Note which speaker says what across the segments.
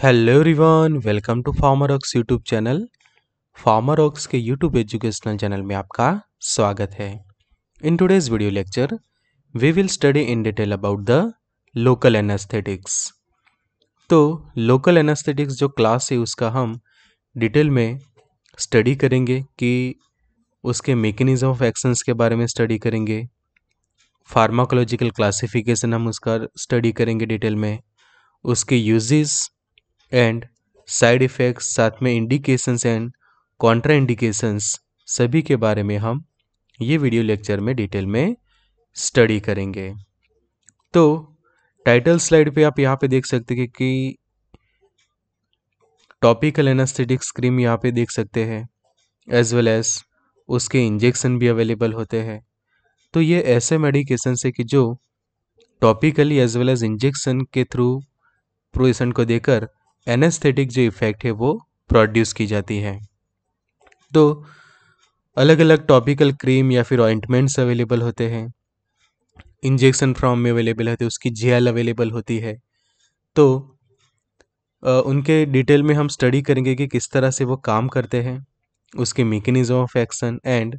Speaker 1: Hello everyone, welcome to Pharmrocks YouTube channel. Pharmrocks के YouTube educational channel में आपका स्वागत है। In today's video lecture we will study in detail about the local anaesthetics. तो local anaesthetics जो class है उसका हम डिटेल में स्टडी करेंगे कि उसके मैकेनिज्म ऑफ एक्शंस के बारे में स्टडी करेंगे। फार्माकोलॉजिकल क्लासिफिकेशन हम उसका स्टडी करेंगे डिटेल में, उसके यूजेस एंड साइड इफ़ेक्ट्स, साथ में इंडिकेशंस एंड कॉन्ट्रा इंडिकेशंस, सभी के बारे में हम ये वीडियो लेक्चर में डिटेल में स्टडी करेंगे। तो टाइटल स्लाइड पे आप यहाँ पे देख सकते हैं कि टॉपिकल एनेस्थेटिक्स क्रीम यहाँ पे देख सकते हैं, एज वेल एज उसके इंजेक्शन भी अवेलेबल होते हैं। तो ये ऐसे मेडिकेशन है कि जो topically as well as injection के थ्रू पेशेंट को देकर एनेस्थेटिक जो इफेक्ट है वो प्रोड्यूस की जाती है। तो अलग अलग टॉपिकल क्रीम या फिर ऑइंटमेंट्स अवेलेबल होते हैं, इंजेक्शन फॉर्म में अवेलेबल होते हैं, उसकी जेल अवेलेबल होती है। तो उनके डिटेल में हम स्टडी करेंगे कि किस तरह से वो काम करते हैं, उसके mechanism of action and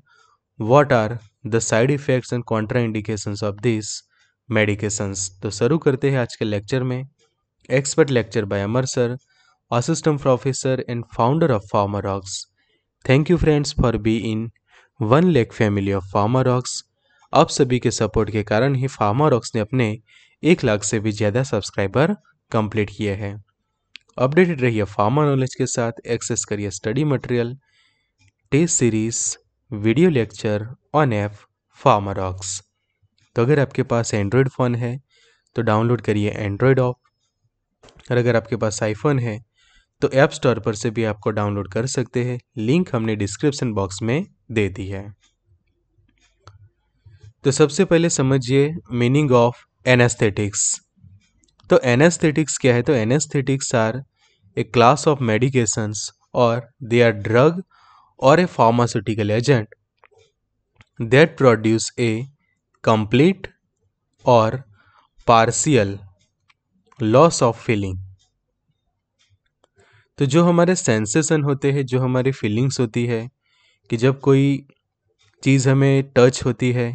Speaker 1: what are the side effects and contraindications of this medications. तो शुरू करते हैं आज के लेक्चर में। Expert lecture by Amar sir, assistant professor and founder of Pharmrocks. Thank you friends for be in 1 lakh family of Pharmrocks. आप सभी के सपोर्ट के कारण ही फार्मरॉक्स ने अपने 1 लाख से भी ज़्यादा सब्सक्राइबर कंप्लीट किए हैं। अपडेटेड रहिए फार्मर नॉलेज के साथ, एक्सेस करिए study material, test series, video lecture on app Pharmrocks. तो अगर आपके पास एंड्रॉयड फ़ोन है तो डाउनलोड करिए एंड्रॉयड ऑफ, और अगर आपके पास आईफोन है तो ऐप स्टोर पर से भी आपको डाउनलोड कर सकते हैं। लिंक हमने डिस्क्रिप्शन बॉक्स में दे दी है। तो सबसे पहले समझिए मीनिंग ऑफ एनेस्थेटिक्स। तो एनेस्थेटिक्स क्या है? तो anaesthetics are a class of medications और दे आर ड्रग और a pharmaceutical agent that produce a complete और पार्शियल लॉस ऑफ फीलिंग। तो जो हमारे सेंसेशन होते हैं, जो हमारी फीलिंग्स होती है कि जब कोई चीज़ हमें टच होती है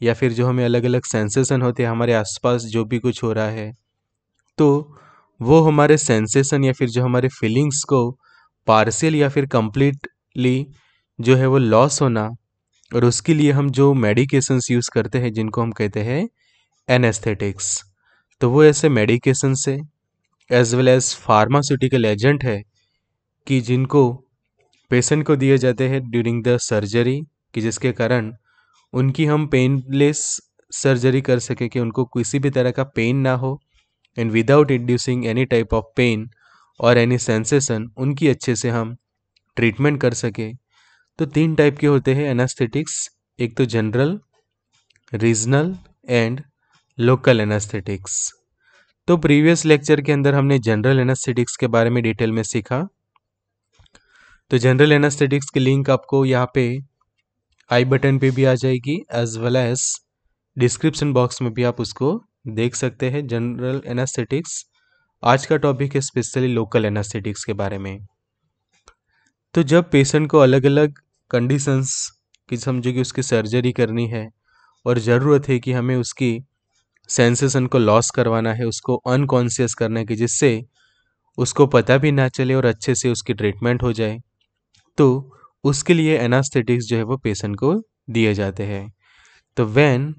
Speaker 1: या फिर जो हमें अलग अलग सेंसेशन होते हैं हमारे आसपास जो भी कुछ हो रहा है, तो वो हमारे सेंसेशन या फिर जो हमारे फीलिंग्स को पार्शियल या फिर कंप्लीटली जो है वो लॉस होना, और उसके लिए हम जो मेडिकेशंस यूज़ करते हैं जिनको हम कहते हैं एनेस्थेटिक्स। तो वो ऐसे मेडिकेशंस है as well as pharmaceutical agent है कि जिनको पेशेंट को दिए जाते हैं ड्यूरिंग द सर्जरी, कि जिसके कारण उनकी हम पेनलेस सर्जरी कर सके, कि उनको किसी भी तरह का पेन ना हो, and without inducing any type of pain और एनी सेंसेशन उनकी अच्छे से हम ट्रीटमेंट कर सके। तो 3 टाइप के होते हैं एनास्थेटिक्स, एक तो general, regional and local anaesthetics. तो प्रीवियस लेक्चर के अंदर हमने जनरल एनास्थेटिक्स के बारे में डिटेल में सीखा। तो जनरल एनास्थेटिक्स की लिंक आपको यहाँ पे आई बटन पे भी आ जाएगी, as well as description box में भी आप उसको देख सकते हैं। जनरल एनास्थेटिक्स आज का टॉपिक है स्पेशली लोकल एनास्थेटिक्स के बारे में। तो जब पेशेंट को अलग अलग कंडीशंस की, समझो कि उसकी सर्जरी करनी है और ज़रूरत है कि हमें उसकी सेंसेशन को लॉस करवाना है, उसको अनकॉन्शियस करना है, कि जिससे उसको पता भी ना चले और अच्छे से उसकी ट्रीटमेंट हो जाए, तो उसके लिए एनास्थेटिक्स जो है वो पेशेंट को दिए जाते हैं। तो when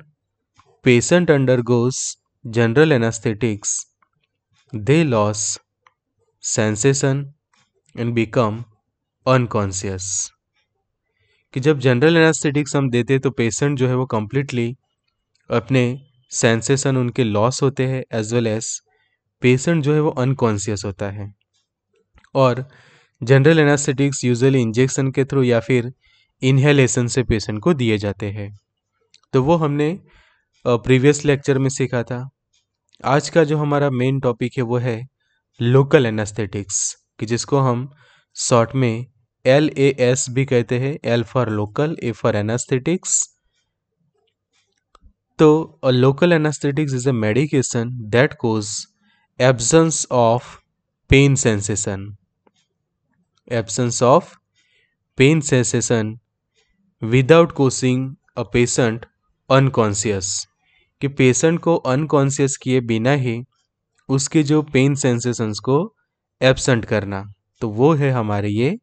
Speaker 1: patient undergoes general anaesthetics they loss sensation and become unconscious. कि जब जनरल एनास्थेटिक्स हम देते हैं तो पेशेंट जो है वो कम्प्लीटली अपने सेंसेशन उनके लॉस होते हैं, एज वेल एज पेशेंट जो है वो अनकॉन्शियस होता है। और जनरल एनास्थेटिक्स यूजुअली इंजेक्शन के थ्रू या फिर इनहेलेशन से पेशेंट को दिए जाते हैं। तो वो हमने प्रीवियस लेक्चर में सीखा था। आज का जो हमारा मेन टॉपिक है वो है लोकल एनास्थेटिक्स, कि जिसको हम शॉर्ट में LAS भी कहते हैं, L for local, A for anaesthetics. तो local anaesthetics is a medication that cause absence of pain sensation, absence of pain sensation without causing a patient unconscious, कि पेशेंट को अनकॉन्शियस किए बिना ही उसके जो पेन सेंसेशंस को एब्सेंट करना, तो वो है हमारे ये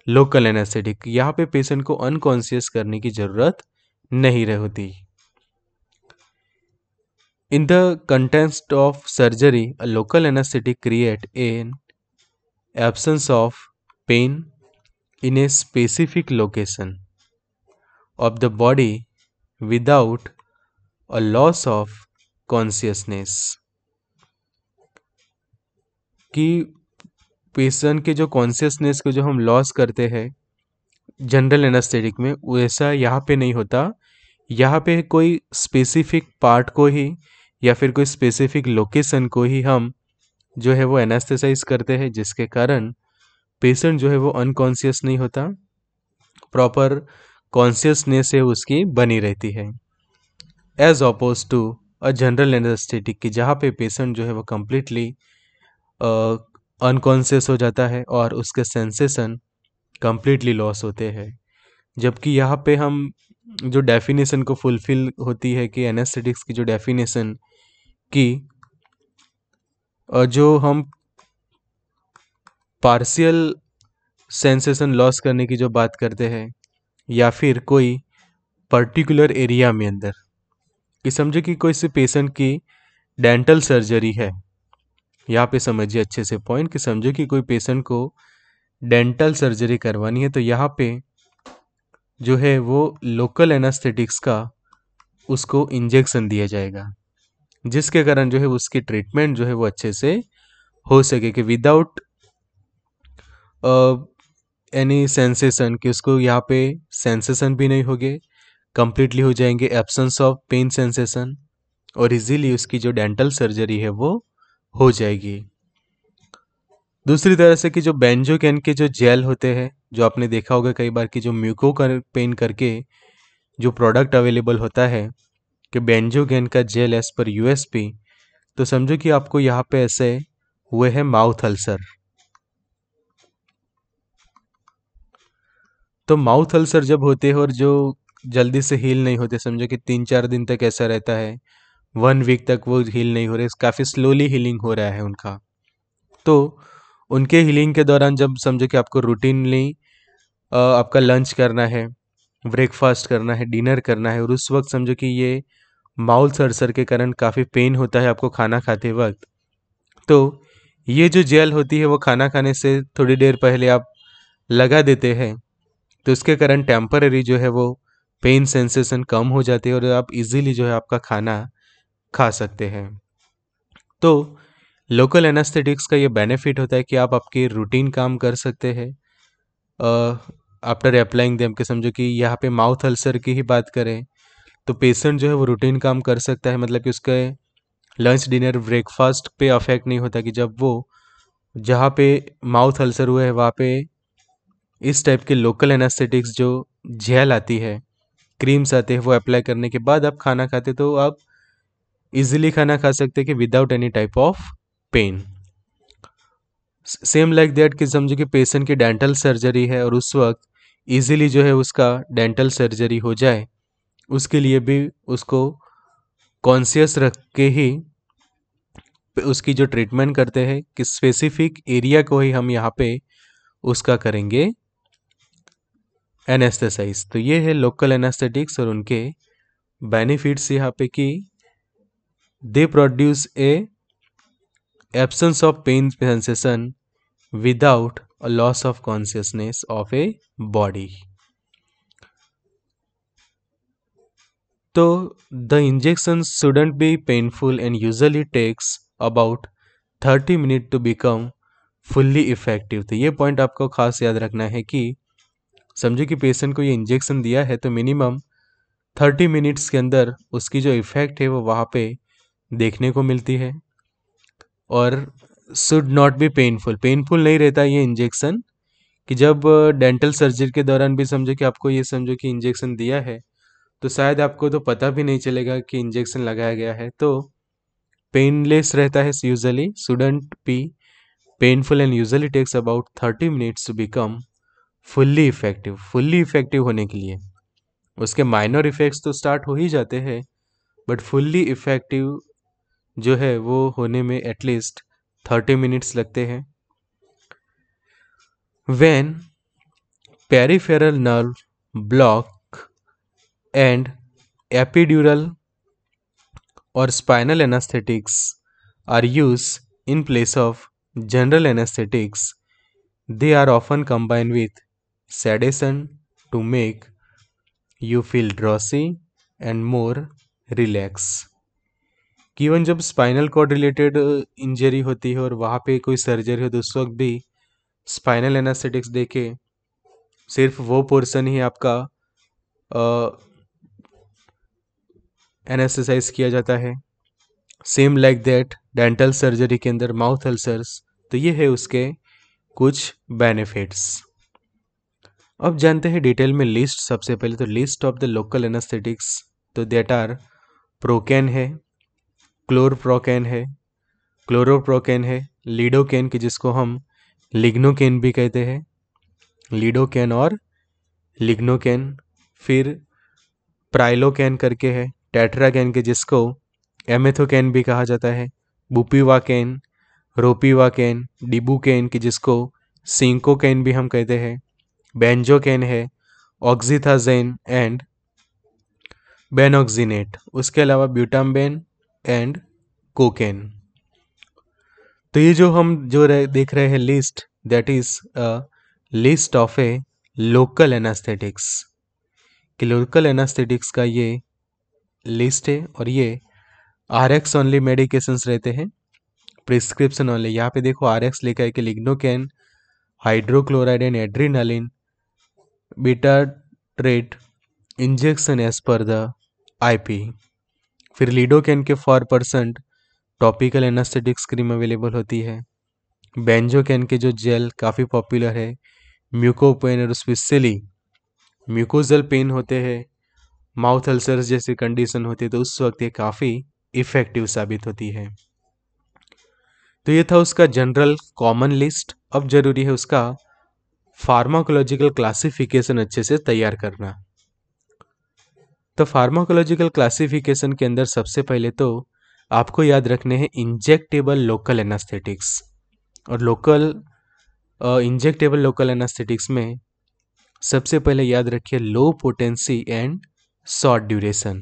Speaker 1: लोकल एनेस्थेटिक। यहाँ पे पेशेंट को अनकॉन्शियस करने की ज़रूरत नहीं रह होती। In the context of surgery, a local anesthetic creates an absence of pain in a specific location of the body without a loss of consciousness, कि पेशेंट के जो कॉन्शियसनेस को जो हम लॉस करते हैं जनरल एनेस्थेटिक में, वैसा यहाँ पे नहीं होता। यहाँ पे कोई स्पेसिफिक पार्ट को ही या फिर कोई स्पेसिफिक लोकेशन को ही हम जो है वो एनास्थेसाइज करते हैं, जिसके कारण पेशेंट जो है वो अनकॉन्शियस नहीं होता, प्रॉपर कॉन्शियसनेस है उसकी बनी रहती है, as oppose to a general anaesthetic की जहाँ पे पेशेंट जो है वो कम्प्लीटली अनकॉन्शियस हो जाता है और उसके सेंसेशन कम्प्लीटली लॉस होते हैं। जबकि यहाँ पे हम जो डेफिनेशन को फुलफिल होती है कि एनेस्थेटिक्स की जो डेफिनेशन की जो हम पार्शियल सेंसेशन लॉस करने की जो बात करते हैं, या फिर कोई पर्टिकुलर एरिया में अंदर, कि समझो कि कोई से पेशेंट की डेंटल सर्जरी है, यहाँ पे समझिए अच्छे से पॉइंट, कि समझो कि कोई पेशेंट को डेंटल सर्जरी करवानी है, तो यहाँ पे जो है वो लोकल एनास्थेटिक्स का उसको इंजेक्शन दिया जाएगा, जिसके कारण जो है उसकी ट्रीटमेंट जो है वो अच्छे से हो सके, कि विदाउट एनी सेंसेशन, कि उसको यहाँ पे सेंसेशन भी नहीं होंगे, कंप्लीटली हो जाएंगे एब्सेंस ऑफ पेन सेंसेशन, और इजीली उसकी जो डेंटल सर्जरी है वो हो जाएगी। दूसरी तरह से कि जो बेंजोकेन के जो जेल होते हैं, जो आपने देखा होगा कई बार कि जो म्यूको पेन करके जो प्रोडक्ट अवेलेबल होता है कि बेंजोकेन का जेल एज पर यूएसपी, तो समझो कि आपको यहाँ पे ऐसे हुए हैं माउथ अल्सर, तो माउथ अल्सर जब होते हैं और जो जल्दी से हील नहीं होते, समझो कि 3-4 दिन तक ऐसा रहता है, 1 वीक तक वो हील नहीं हो रहे, काफ़ी स्लोली हीलिंग हो रहा है उनका, तो उनके हीलिंग के दौरान जब समझो कि आपको रूटीनली आपका लंच करना है, ब्रेकफास्ट करना है, डिनर करना है, और उस वक्त समझो कि ये माउथ अल्सर के कारण काफ़ी पेन होता है आपको खाना खाते वक्त, तो ये जो जेल होती है वो खाना खाने से थोड़ी देर पहले आप लगा देते हैं, तो इसके कारण टेम्पररी जो है वो पेन सेंसेशन कम हो जाते हैं और आप इजीली जो है आपका खाना खा सकते हैं। तो लोकल एनास्थेटिक्स का ये बेनिफिट होता है कि आप आपके रूटीन काम कर सकते हैं आफ्टर अप्लाइंग देम, के समझो कि यहाँ पे माउथ अल्सर की ही बात करें तो पेशेंट जो है वो रूटीन काम कर सकता है, मतलब कि उसके लंच डिनर ब्रेकफास्ट पे अफेक्ट नहीं होता, कि जब वो जहाँ पे माउथ अल्सर हुआ है वहाँ पे इस टाइप के लोकल एनास्थेटिक्स जो जेल आती है, क्रीम्स आते हैं, वो अप्लाई करने के बाद आप खाना खाते तो आप इजीली खाना खा सकते हैं कि without any type of pain. Same like that कि समझो कि पेशेंट की डेंटल सर्जरी है और उस वक्त इजीली जो है उसका डेंटल सर्जरी हो जाए, उसके लिए भी उसको कॉन्शियस रख के ही उसकी जो ट्रीटमेंट करते हैं कि स्पेसिफिक एरिया को ही हम यहाँ पे उसका करेंगे एनेस्थेसाइज। तो ये है लोकल एनेस्थेटिक्स और उनके बेनिफिट्स यहाँ पे कि they produce a absence of pain sensation without a loss of consciousness of a body. तो the injection shouldn't be painful and usually takes about 30 minute to become fully effective. तो ये point आपको खास याद रखना है कि समझो कि पेशेंट को ये इंजेक्शन दिया है तो मिनिमम 30 मिनट्स के अंदर उसकी जो इफ़ेक्ट है वो वहाँ पे देखने को मिलती है, और should not be painful, painful नहीं रहता ये इंजेक्शन, कि जब डेंटल सर्जरी के दौरान भी समझो कि आपको ये समझो कि इंजेक्शन दिया है तो शायद आपको तो पता भी नहीं चलेगा कि इंजेक्शन लगाया गया है, तो पेनलेस रहता है usually, shouldn't be painful and usually takes about 30 minutes to become fully effective. Fully effective होने के लिए उसके माइनर इफेक्ट्स तो स्टार्ट हो ही जाते हैं, बट फुल्ली इफेक्टिव जो है वो होने में एटलीस्ट 30 मिनट्स लगते हैं। When peripheral nerve block and epidural or spinal anesthetics are used in place of general anesthetics, they are often combined with sedation to make you feel drowsy and more relaxed. कि even जब spinal cord related injury होती है और वहाँ पे कोई surgery हो तो उस वक्त भी स्पाइनल एनास्थेटिक्स देके सिर्फ वो पोर्शन ही आपका एनेस्थेसाइज किया जाता है। Same like that dental surgery के अंदर माउथ अल्सर्स, तो ये है उसके कुछ बेनिफिट्स। अब जानते हैं डिटेल में लिस्ट। सबसे पहले तो list of the local anaesthetics, तो दैट आर प्रोकैन है, क्लोरप्रोकैन है, क्लोरोप्रोकैन है, लीडोकैन की जिसको हम लिग्नोकैन भी कहते हैं, लीडोकैन और लिग्नोकैन। फिर प्राइलोकैन करके है, टेट्राकैन के जिसको एमेथोकैन भी कहा जाता है, बुपीवाकैन, रोपीवाकैन, डिबुकैन की जिसको सिंकोकैन भी हम कहते हैं, बेंजोकैन है, ऑक्सीथाजेन एंड बेनॉक्सिनेट, उसके अलावा ब्यूटाम्बेन एंड कोकेन। तो ये जो हम देख रहे हैं list, that is a list of A local anaesthetics, कि लोकल एनास्थेटिक्स का ये लिस्ट है और ये RX ओनली मेडिकेशंस रहते हैं, प्रिस्क्रिप्शन ओनली। यहाँ पे देखो RX लिखा है कि lignocaine, hydrochloride and adrenaline, bitartrate injection as per the IP। फिर लीडोकैन के 4% टॉपिकल एनास्थेटिक्स क्रीम अवेलेबल होती है। बेंजोकैन के जो जेल काफ़ी पॉपुलर है, म्यूकोपेन और स्पेशली म्यूकोजल पेन होते हैं, माउथ अल्सर्स जैसी कंडीशन होती है, तो उस वक्त ये काफ़ी इफेक्टिव साबित होती है। तो ये था उसका जनरल कॉमन लिस्ट। अब जरूरी है उसका फार्माकोलॉजिकल क्लासिफिकेशन अच्छे से तैयार करना। तो फार्माकोलॉजिकल क्लासिफिकेशन के अंदर सबसे पहले तो आपको याद रखने हैं इंजेक्टेबल लोकल एनास्थेटिक्स। और इंजेक्टेबल लोकल एनास्थेटिक्स में सबसे पहले याद रखिए लो पोटेंसी एंड शॉर्ट ड्यूरेशन,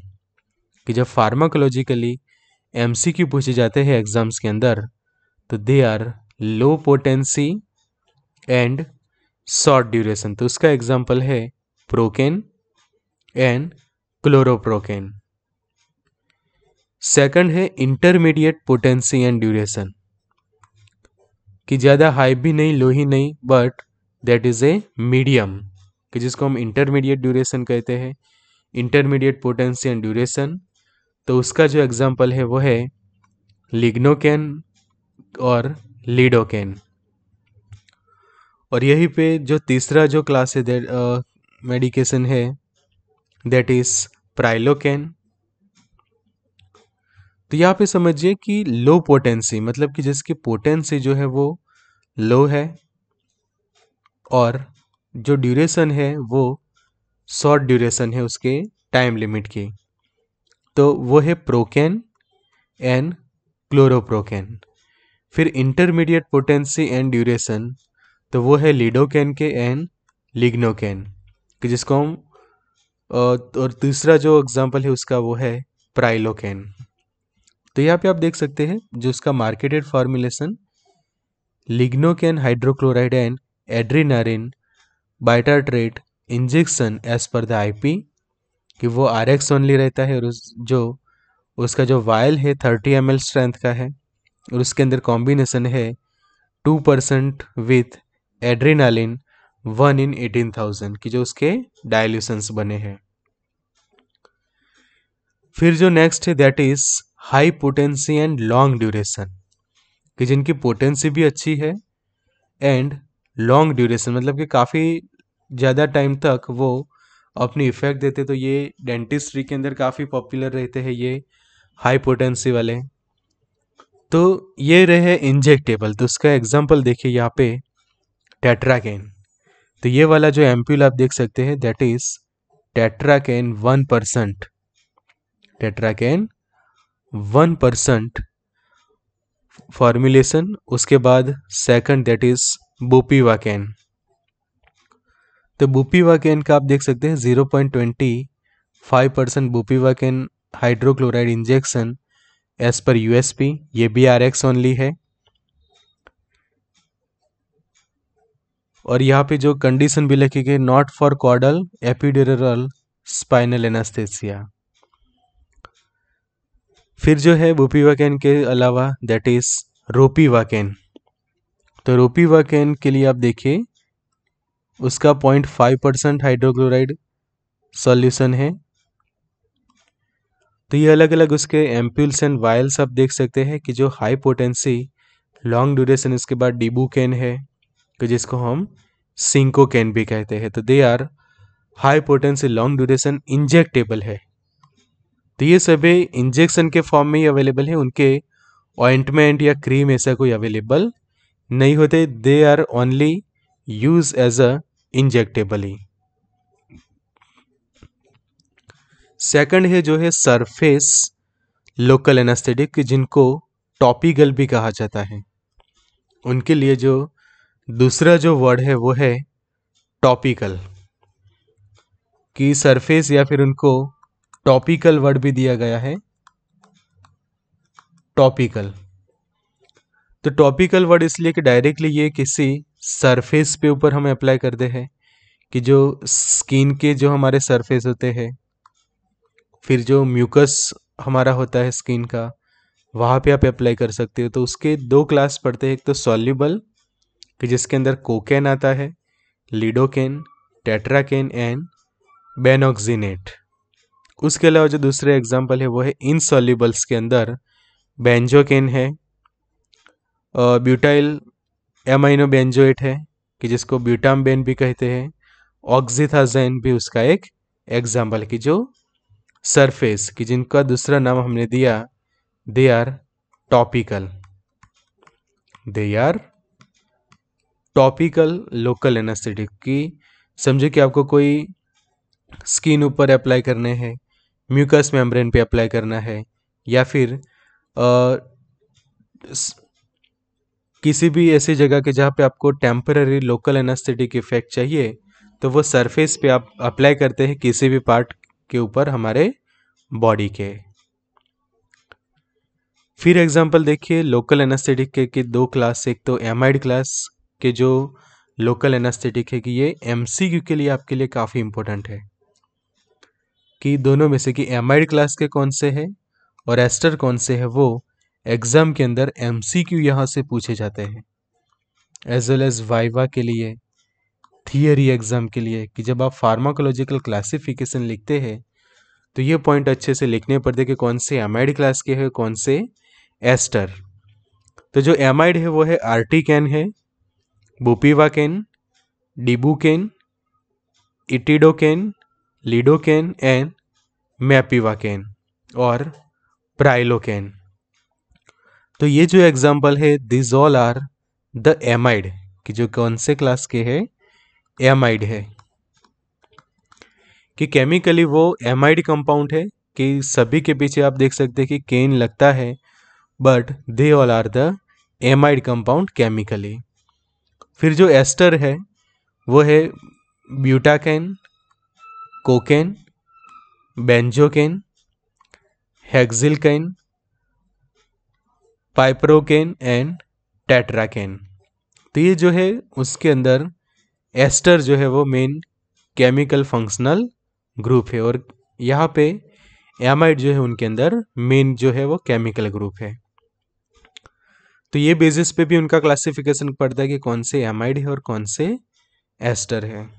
Speaker 1: कि जब फार्माकोलॉजिकली MCQ पूछे जाते हैं एग्जाम्स के अंदर तो they are low potency and short duration. तो उसका एग्जाम्पल है प्रोकेन एंड क्लोरोप्रोकेन। सेकंड है इंटरमीडिएट पोटेंसी एंड ड्यूरेशन, कि ज़्यादा हाई भी नहीं लो ही नहीं, but that is a medium, कि जिसको हम इंटरमीडिएट ड्यूरेशन कहते हैं, इंटरमीडिएट पोटेंसी एंड ड्यूरेशन। तो उसका जो एग्जाम्पल है वो है लिग्नोकैन और लीडोकैन। और यहीं पे जो तीसरा जो क्लास है मेडिकेशन है दैट इज प्राइलोकैन। तो यहाँ पे समझिए कि लो पोटेंसी मतलब कि जिसकी पोटेंसी जो है वो लो है और जो ड्यूरेशन है वो शॉर्ट ड्यूरेशन है उसके टाइम लिमिट की, तो वो है प्रोकैन एंड क्लोरोप्रोकैन। फिर इंटरमीडिएट पोटेंसी एंड ड्यूरेशन, तो वो है लीडोकैन के एंड लिग्नोकैन, कि जिसको हम और तीसरा जो एग्जांपल है उसका वो है प्राइलोकैन। तो यहाँ पे आप देख सकते हैं जो उसका marketed formulation lignocaine hydrochloride and adrenaline bitartrate injection as per the IP, कि वो RX ओनली रहता है और उसका जो वायल है 30 ml स्ट्रेंथ का है और उसके अंदर कॉम्बिनेशन है 2% विथ एड्रीनालिन 1 in 18,000 की जो उसके डायल्यूशंस बने हैं। फिर जो नेक्स्ट है that is high potency and long duration, कि जिनकी पोटेंसी भी अच्छी है एंड लॉन्ग ड्यूरेशन मतलब कि काफ़ी ज़्यादा टाइम तक वो अपनी इफेक्ट देते, तो ये डेंटिस्ट्री के अंदर काफ़ी पॉपुलर रहते हैं ये हाई पोटेंसी वाले। तो ये रहे इंजेक्टेबल, तो उसका एग्जांपल देखिए यहाँ पे टेट्राकेन। तो ये वाला जो एम्प्यूल आप देख सकते हैं that is tetracaine 1%, tetracaine 1% formulation. उसके बाद सेकंड दैट इज बुपीवाकेन। तो बुपीवाकेन का आप देख सकते हैं 0.25% bupivacaine hydrochloride injection as per USP, ये भी आरएक्स ओनली है। और यहाँ पे जो कंडीशन भी लिखी गई not for caudal epidural spinal anaesthesia. फिर जो है बुपीवाकेन के अलावा दैट इज रोपीवाकेन। तो रोपीवाकेन के लिए आप देखिए उसका 0.5% हाइड्रोक्लोराइड सॉल्यूशन है। तो ये अलग अलग उसके एम्प्यूल्स एंड वायल्स आप देख सकते हैं कि जो हाई पोटेंसी लॉन्ग ड्यूरेशन, इसके बाद डिबुकेन है कि जिसको हम सिंकोकेन भी कहते हैं। तो they are high potency long duration injectable है। तो ये सभी इंजेक्शन के फॉर्म में ही अवेलेबल है, उनके ऑइंटमेंट या क्रीम ऐसा कोई अवेलेबल नहीं होते। They are only use as a injectable ही। सेकंड है जो है सरफेस लोकल एनास्थेटिक, जिनको टॉपिकल भी कहा जाता है। उनके लिए जो दूसरा जो वर्ड है वो है टॉपिकल, कि सरफेस या फिर उनको टॉपिकल वर्ड भी दिया गया है, टॉपिकल। तो टॉपिकल वर्ड इसलिए कि डायरेक्टली ये किसी सरफेस पे ऊपर हम अप्लाई करते हैं, कि जो स्किन के जो हमारे सरफेस होते हैं, फिर जो म्यूकस हमारा होता है स्किन का, वहाँ पे आप अप्लाई कर सकते हो। तो उसके दो क्लास पड़ते हैं, एक तो सॉल्युबल कि जिसके अंदर कोकेन आता है, लिडोकेन, टेट्राकेन एंड बेनॉक्सिनेट। उसके अलावा जो दूसरे एग्जाम्पल है वो है इनसॉल्युबल्स के अंदर बेंजोकेन है, ब्यूटाइल एमाइनो बेंजोएट है कि जिसको ब्यूटामबेन भी कहते हैं, ऑक्सीथाजेन भी उसका एक एग्जाम्पल कि जो सरफेस कि जिनका दूसरा नाम हमने दिया they are topical, they are topical local anaesthetic. की समझे कि आपको कोई स्किन ऊपर अप्लाई करने हैं, म्यूकस मेम्ब्रेन पे अप्लाई करना है, या फिर किसी भी ऐसी जगह के जहाँ पे आपको टेम्पररी लोकल एनास्थेटिक इफेक्ट चाहिए, तो वो सरफेस पे आप अप्लाई करते हैं किसी भी पार्ट के ऊपर हमारे बॉडी के। फिर एग्जांपल देखिए लोकल एनास्थेटिक के दो क्लास, एक तो एमाइड क्लास के जो लोकल एनास्थेटिक है कि ये एमसीक्यू के लिए आपके लिए काफ़ी इंपॉर्टेंट है कि दोनों में से कि एमाइड क्लास के कौन से है और एस्टर कौन से है, वो एग्जाम के अंदर एमसीक्यू यहाँ से पूछे जाते हैं, एज वेल एज वाइवा के लिए, थियरी एग्जाम के लिए, कि जब आप फार्माकोलॉजिकल क्लासिफिकेशन लिखते हैं तो ये पॉइंट अच्छे से लिखने पड़ते कि कौन से एमाइड क्लास के हैं, कौन से एस्टर। तो जो एमाइड है वो है आर्टिकेन है, बुपीवाकेन, डिबुकेन, इटिडोकेन, लिडोकेन एंड मैपिवाकेन और प्राइलोकेन। तो ये जो एग्जाम्पल है this all are the amide, कि जो कौन से क्लास के है, एमाइड है, कि केमिकली वो एमाइड कंपाउंड है, कि सभी के पीछे आप देख सकते हैं कि केन लगता है, but they all are the amide compound chemically. फिर जो एस्टर है वो है butacaine, cocaine, benzocaine, hexylcaine, piperocaine and tetracaine. तो ये जो है उसके अंदर एस्टर जो है वो मेन केमिकल फंक्शनल ग्रुप है, और यहाँ पे एमाइड जो है उनके अंदर मेन जो है वो केमिकल ग्रुप है। तो ये बेसिस पे भी उनका क्लासिफिकेशन पड़ता है कि कौन से एमाइड है और कौन से एस्टर है।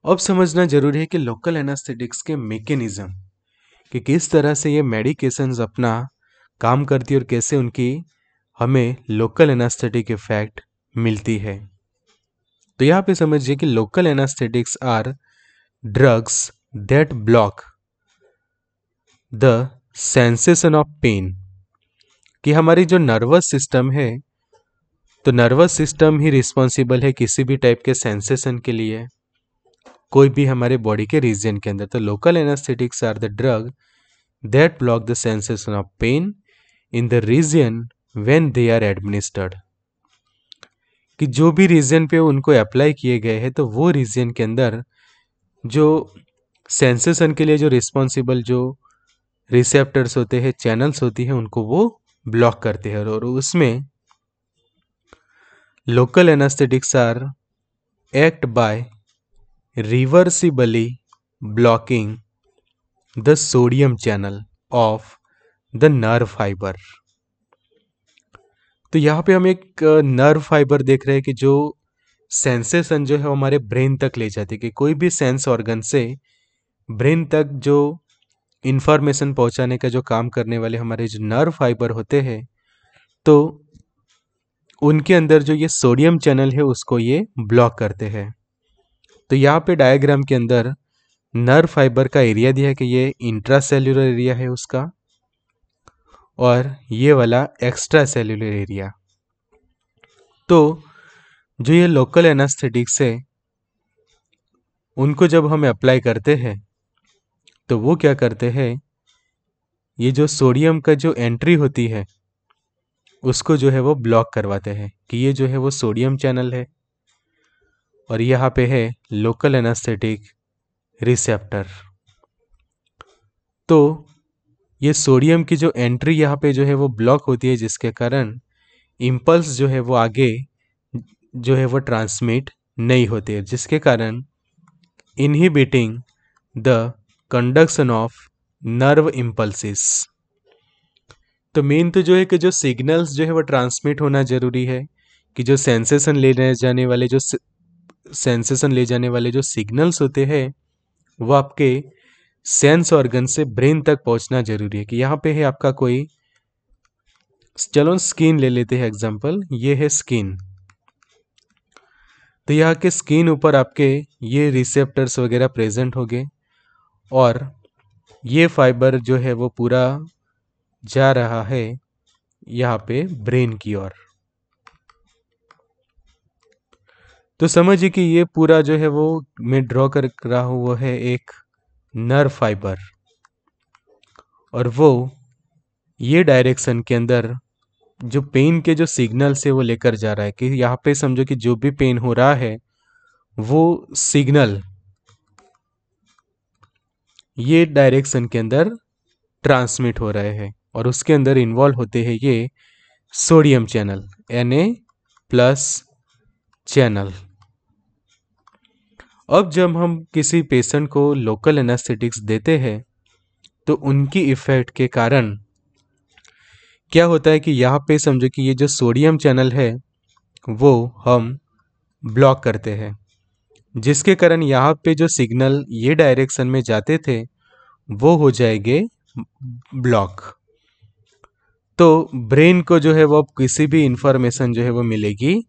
Speaker 1: अब समझना जरूरी है कि लोकल एनास्थेटिक्स के मैकेनिज्म, कि किस तरह से ये मेडिकेशंस अपना काम करती है और कैसे उनकी हमें लोकल एनास्थेटिक इफेक्ट मिलती है। तो यहाँ पे समझिए कि local anaesthetics are drugs that block the sensation of pain, कि हमारी जो नर्वस सिस्टम है, तो नर्वस सिस्टम ही रिस्पॉन्सिबल है किसी भी टाइप के सेंसेशन के लिए, कोई भी हमारे बॉडी के रीजन के अंदर। तो local anaesthetics are the drug that block the sensation of pain in the region when they are administered. कि जो भी रीजन पे उनको अप्लाई किए गए हैं, तो वो रीजन के अंदर जो सेंसेशन के लिए जो रिस्पॉन्सिबल जो रिसेप्टर्स होते हैं, चैनल्स होती हैं, उनको वो ब्लॉक करते हैं। और उसमें local anaesthetics are act by reversibly blocking the sodium channel of the nerve fibre. तो यहाँ पे हम एक नर्व फाइबर देख रहे हैं कि जो सेंसेशन जो है वो हमारे ब्रेन तक ले जाती है, कि कोई भी सेंस ऑर्गन से ब्रेन तक जो इंफॉर्मेशन पहुंचाने का जो काम करने वाले हमारे जो नर्व फाइबर होते हैं, तो उनके अंदर जो ये सोडियम चैनल है उसको ये ब्लॉक करते हैं। तो यहाँ पे डायग्राम के अंदर नर्व फाइबर का एरिया दिया है कि ये इंट्रासेल्युलर एरिया है उसका, और ये वाला एक्स्ट्रा सेल्युलर एरिया। तो जो ये लोकल एनेस्थेटिक्स है, उनको जब हम अप्लाई करते हैं तो वो क्या करते हैं, ये जो सोडियम का जो एंट्री होती है उसको जो है वो ब्लॉक करवाते हैं, कि ये जो है वो सोडियम चैनल है और यहाँ पे है लोकल एनेस्थेटिक रिसेप्टर। तो ये सोडियम की जो एंट्री यहाँ पे जो है वो ब्लॉक होती है, जिसके कारण इम्पल्स जो है वो आगे जो है वो ट्रांसमिट नहीं होती है, जिसके कारण inhibiting the conduction of nerve impulses. तो मेन तो जो है कि जो सिग्नल्स जो है वो ट्रांसमिट होना जरूरी है, कि जो सेंसेशन ले जाने वाले जो सेंसेशन ले जाने वाले जो सिग्नल्स होते हैं वो आपके सेंस ऑर्गन से ब्रेन तक पहुंचना जरूरी है। कि यहाँ पे है आपका कोई, चलो स्किन ले लेते हैं एग्जांपल, ये है स्किन। तो यहाँ के स्किन ऊपर आपके ये रिसेप्टर्स वगैरह प्रेजेंट हो गए, और ये फाइबर जो है वो पूरा जा रहा है यहाँ पे ब्रेन की ओर। तो समझिए कि ये पूरा जो है वो मैं ड्रॉ कर रहा हूँ वो है एक नर्व फाइबर, और वो ये डायरेक्शन के अंदर जो पेन के जो सिग्नल से वो लेकर जा रहा है, कि यहाँ पे समझो कि जो भी पेन हो रहा है वो सिग्नल ये डायरेक्शन के अंदर ट्रांसमिट हो रहे हैं, और उसके अंदर इन्वॉल्व होते हैं ये सोडियम चैनल, Na+ चैनल। अब जब हम किसी पेशेंट को लोकल एनेस्थेटिक्स देते हैं तो उनकी इफेक्ट के कारण क्या होता है कि यहाँ पे समझो कि ये जो सोडियम चैनल है वो हम ब्लॉक करते हैं, जिसके कारण यहाँ पे जो सिग्नल ये डायरेक्शन में जाते थे वो हो जाएंगे ब्लॉक। तो ब्रेन को जो है वो अब किसी भी इंफॉर्मेशन जो है वो मिलेगी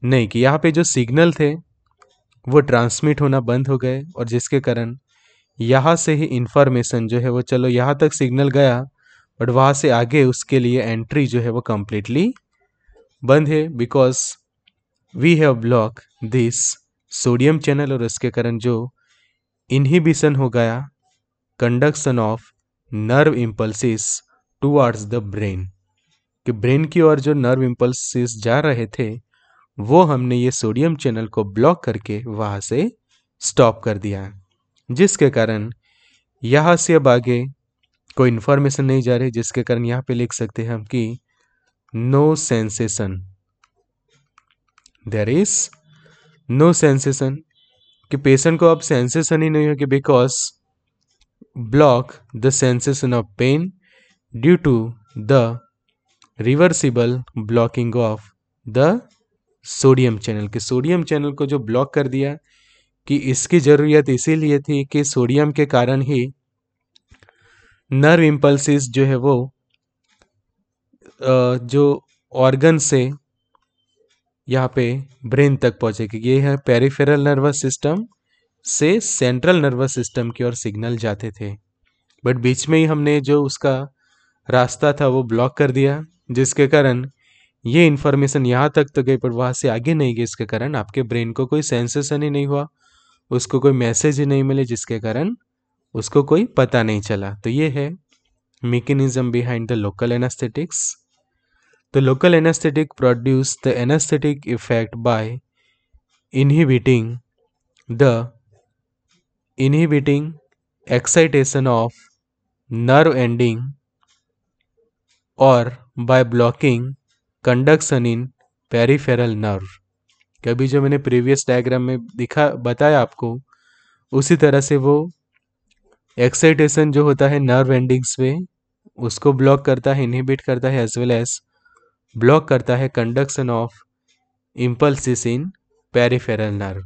Speaker 1: नहीं, कि यहाँ पे जो सिग्नल थे वो ट्रांसमिट होना बंद हो गए, और जिसके कारण यहाँ से ही इंफॉर्मेशन जो है वो, चलो यहाँ तक सिग्नल गया बट वहाँ से आगे उसके लिए एंट्री जो है वो कंप्लीटली बंद है, because we have block this sodium channel. और उसके कारण जो इनहिबिशन हो गया conduction of nerve impulses towards the brain, कि ब्रेन की ओर जो नर्व इम्पल्सिस जा रहे थे वो हमने ये सोडियम चैनल को ब्लॉक करके वहाँ से स्टॉप कर दिया, जिसके कारण यहाँ से अब आगे कोई इन्फॉर्मेशन नहीं जा रही, जिसके कारण यहाँ पे लिख सकते हैं हम कि no sensation, there is no sensation, कि पेशेंट को अब सेंसेशन ही नहीं होगी, because block the sensation of pain due to the reversible blocking of the sodium channel. के सोडियम चैनल को जो ब्लॉक कर दिया, कि इसकी ज़रूरत इसीलिए थी कि सोडियम के कारण ही नर्व इम्पल्सिस जो है वो जो ऑर्गन से यहाँ पे ब्रेन तक पहुँचेगी। ये है पेरिफेरल नर्वस सिस्टम से सेंट्रल नर्वस सिस्टम की ओर सिग्नल जाते थे, बट बीच में ही हमने जो उसका रास्ता था वो ब्लॉक कर दिया, जिसके कारण ये इन्फॉर्मेशन यहाँ तक तो गई पर वहाँ से आगे नहीं गई, इसके कारण आपके ब्रेन को कोई सेंसेशन ही नहीं हुआ, उसको कोई मैसेज ही नहीं मिले, जिसके कारण उसको कोई पता नहीं चला। तो ये है mechanism behind the local anesthetics. The local anesthetic produce the anesthetic effect by inhibiting the excitation of nerve ending or by blocking conduction in peripheral nerve. कभी जो मैंने प्रीवियस डायग्राम में बताया आपको, उसी तरह से वो एक्साइटेशन जो होता है नर्व एंडिंग्स में, उसको ब्लॉक करता है, इनहिबिट करता है, एज वेल एज ब्लॉक करता है conduction of impulses in peripheral nerve.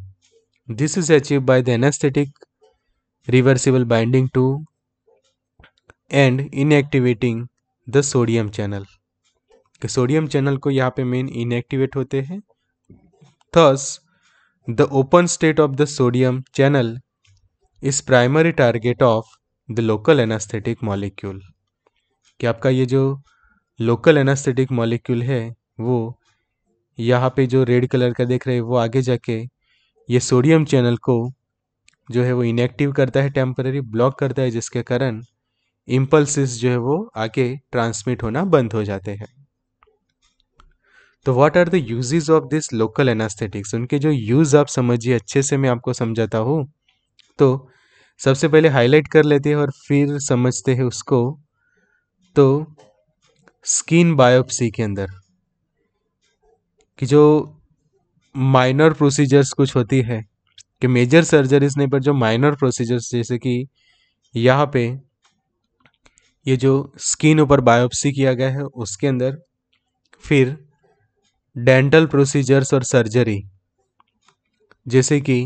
Speaker 1: This is achieve by the anaesthetic reversible binding to and inactivating the sodium channel. Sodium channel को यहाँ पे मेन इनएक्टिवेट होते हैं. Thus the open state of the sodium channel is primary target of the local anaesthetic molecule. कि आपका ये जो local anaesthetic molecule है वो यहाँ पे जो रेड कलर का देख रहे हैं वो आगे जाके ये सोडियम चैनल को जो है वो इनएक्टिव करता है, टेम्पररी ब्लॉक करता है, जिसके कारण इम्पल्सिस जो है वो आगे ट्रांसमिट होना बंद हो जाते हैं. तो what are the uses of this local anaesthetics, उनके जो यूज आप समझिए, अच्छे से मैं आपको समझाता हूँ. तो सबसे पहले हाईलाइट कर लेते हैं और फिर समझते हैं उसको. तो स्किन बायोप्सी के अंदर कि जो माइनर प्रोसीजर्स कुछ होती है, कि मेजर सर्जरीज नहीं पर जो माइनर प्रोसीजर्स, जैसे कि यहाँ पे ये जो स्किन ऊपर बायोप्सी किया गया है उसके अंदर, फिर डेंटल प्रोसीजर्स और सर्जरी जैसे कि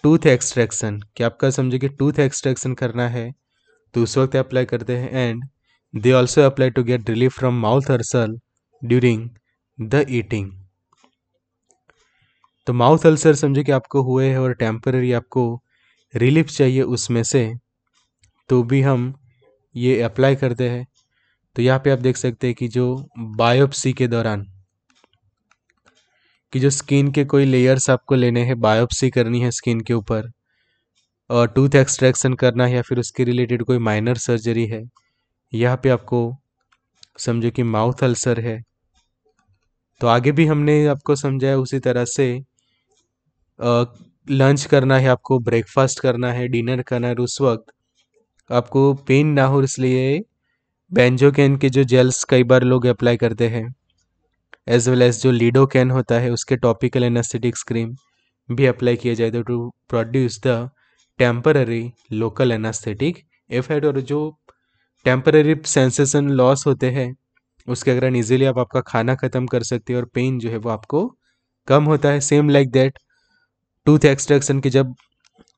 Speaker 1: टूथ एक्सट्रैक्शन, कि आपका समझे कि टूथ एक्सट्रैक्शन करना है तो उस वक्त अप्लाई करते हैं. And they also apply to get relief from mouth ulcer during the eating. तो माउथ अल्सर समझे कि आपको हुए हैं और टेम्पररी आपको रिलीफ चाहिए उसमें से, तो भी हम ये अप्लाई करते हैं. तो यहाँ पे आप देख सकते हैं कि जो बायोप्सी के दौरान कि जो स्किन के कोई लेयर्स आपको लेने हैं, बायोप्सी करनी है स्किन के ऊपर, और टूथ एक्सट्रैक्शन करना है या फिर उसके रिलेटेड कोई माइनर सर्जरी है, यहाँ पे आपको समझो कि माउथ अल्सर है. तो आगे भी हमने आपको समझाया उसी तरह से लंच करना है आपको, ब्रेकफास्ट करना है, डिनर करना है, उस वक्त आपको पेन ना हो इसलिए बेंजोकेन के जो जेल्स कई बार लोग अप्लाई करते हैं, एज वेल एज जो लीडोकेन होता है उसके टॉपिकल एनेस्थेटिक्स क्रीम भी अप्लाई किया जाए to produce the temporary local anaesthetic effect. और जो टेम्पररी सेंसेशन लॉस होते हैं उसके कारण इजीली आप आपका खाना खत्म कर सकते हैं और पेन जो है वो आपको कम होता है. Same like that tooth extraction की जब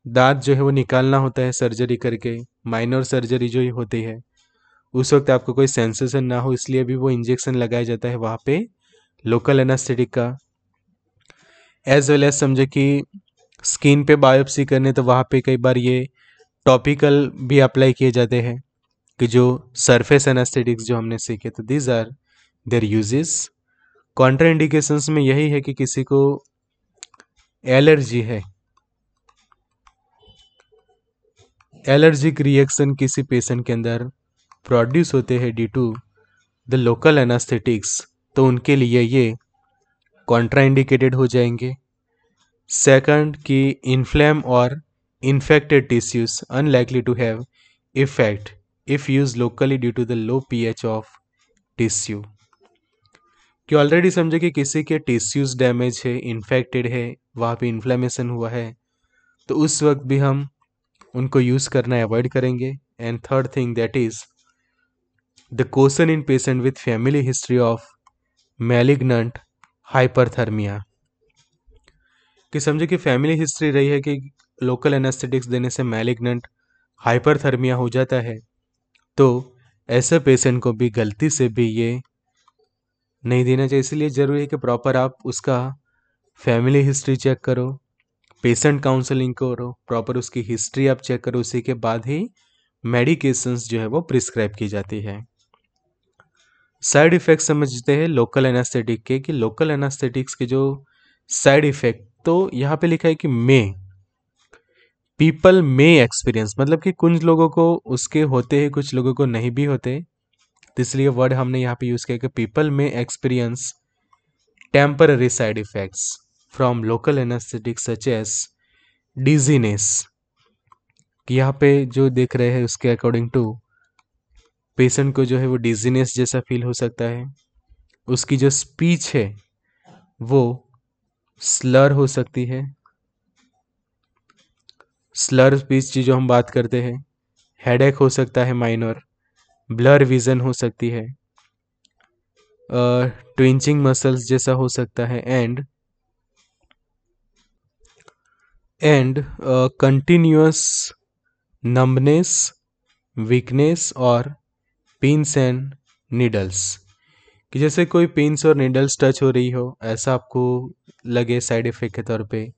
Speaker 1: दांत जो है वो निकालना होता है सर्जरी करके, माइनर सर्जरी जो होती है, उस वक्त आपको कोई सेंसेशन ना हो इसलिए भी वो इंजेक्शन लगाया जाता है वहाँ पे लोकल एनेस्थेटिक का. एज वेल एज समझे कि स्किन पे बायोप्सी करने तो वहाँ पे कई बार ये टॉपिकल भी अप्लाई किए जाते हैं, कि जो सरफेस एनेस्थेटिक्स जो हमने सीखे. तो these are their uses. Contraindications में यही है कि किसी को एलर्जी है, एलर्जिक रिएक्शन किसी पेशेंट के अंदर प्रोड्यूस होते हैं due to the local anaesthetics, तो उनके लिए ये कॉन्ट्राइंडिकेटेड हो जाएंगे. सेकंड कि इन्फ्लेम और infected tissues unlikely to have effect if use locally due to the low pH of tissue. कि ऑलरेडी समझे कि किसी के टिश्यूज डैमेज है, इन्फेक्टेड है, वहाँ पे इन्फ्लेमेशन हुआ है, तो उस वक्त भी हम उनको यूज़ करना अवॉइड करेंगे. And third thing that is the question in patient with family history of malignant hyperthermia. कि समझे कि फैमिली हिस्ट्री रही है कि लोकल एनेस्थेटिक्स देने से मैलिग्नेंट हाइपरथर्मिया हो जाता है, तो ऐसे पेशेंट को भी गलती से भी ये नहीं देना चाहिए. इसलिए ज़रूरी है कि प्रॉपर आप उसका फैमिली हिस्ट्री चेक करो, पेशेंट काउंसलिंग करो, प्रॉपर उसकी हिस्ट्री आप चेक करो, उसी के बाद ही मेडिकेशंस जो है वो प्रिस्क्राइब की जाती है. साइड इफेक्ट समझते हैं लोकल एनास्थेटिक के, कि लोकल एनास्थेटिक्स के जो साइड इफेक्ट, तो यहाँ पे लिखा है कि मे पीपल मे एक्सपीरियंस, मतलब कि कुछ लोगों को उसके होते हैं, कुछ लोगों को नहीं भी होते, तो इसलिए वर्ड हमने यहाँ पे यूज किया कि people may experience temporary side effects from local anaesthetic such as dizziness, कि यहाँ पे जो देख रहे हैं उसके अकॉर्डिंग टू पेशेंट को जो है वो डिजीनेस जैसा फील हो सकता है, उसकी जो स्पीच है वो स्लर हो सकती है, स्लर स्पीच की जो हम बात करते हैं, हेडेक हो सकता है माइनर, ब्लर विजन हो सकती है, ट्विंचिंग मसल्स जैसा हो सकता है, एंड कंटिन्यूअस नंबनेस, वीकनेस और पिंस एंड नीडल्स, कि जैसे कोई पिंस और नीडल्स टच हो रही हो ऐसा आपको लगे साइड इफेक्ट के तौर पे,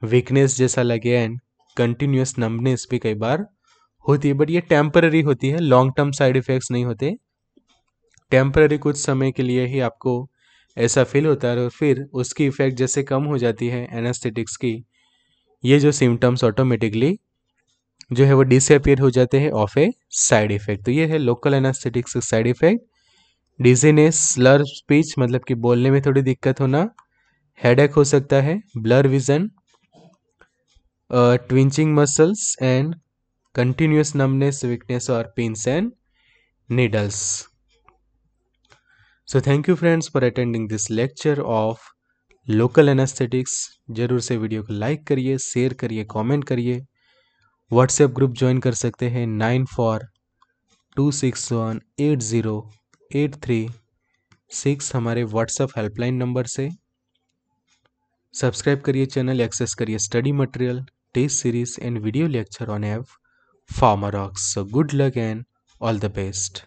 Speaker 1: वीकनेस जैसा लगे, एंड कंटिन्यूअस नंबनेस भी कई बार होती है, बट ये टेम्पररी होती है, लॉन्ग टर्म साइड इफेक्ट्स नहीं होते, टेम्पररी कुछ समय के लिए ही आपको ऐसा फील होता है और फिर उसकी इफेक्ट जैसे कम हो जाती है एनास्थेटिक्स की, ये जो सिम्टम्स ऑटोमेटिकली जो है वो डिसअपियर हो जाते हैं ऑफ ए साइड इफेक्ट। तो ये है लोकल एनास्थेटिक्स का side effect, dizziness, Slur speech मतलब कि बोलने में थोड़ी दिक्कत होना, हेडेक हो सकता है, blur vision, twitching muscles and continuous numbness, weakness और pins and needles. So thank you friends for attending this lecture of local anaesthetics. जरूर से वीडियो को लाइक करिए, शेयर करिए, कमेंट करिए, व्हाट्सएप ग्रुप ज्वाइन कर सकते हैं 9426180836 हमारे व्हाट्सएप हेल्पलाइन नंबर से। सब्सक्राइब करिए चैनल, एक्सेस करिए study material, test series and video lecture on एव फार्मारॉक्स। So good luck and all the best.